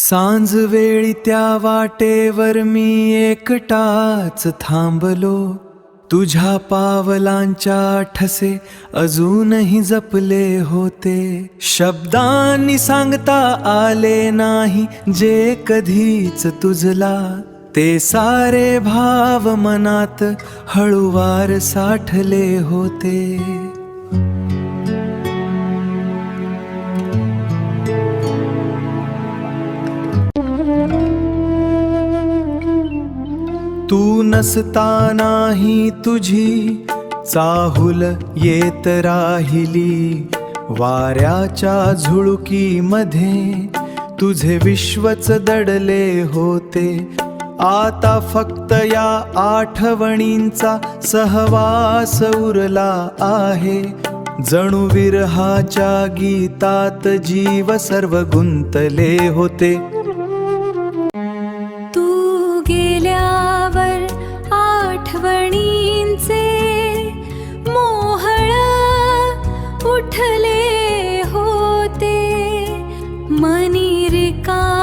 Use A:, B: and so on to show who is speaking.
A: सांज वेळी त्या वाटेवर मी एकटाच थांबलो, तुझ्या पावलांच्या ठसे अजूनही जपले होते. शब्दांनी सांगता आले नाही जे कधीच तुझला, ते सारे भाव मनात हळूवार साठले होते. तू नसतानाही तुझी चाहुल येत राहिली, वाऱ्याच्या झुळुकीमध्ये तुझे विश्वच दडले होते. आता फक्त या आठवणींचा सहवास उरला आहे, जणू विरहाच्या गीतात जीव सर्व गुंतले होते.
B: तू गेल्यावर आठवणींचे मोहळ उठले होते, मनी रिकामे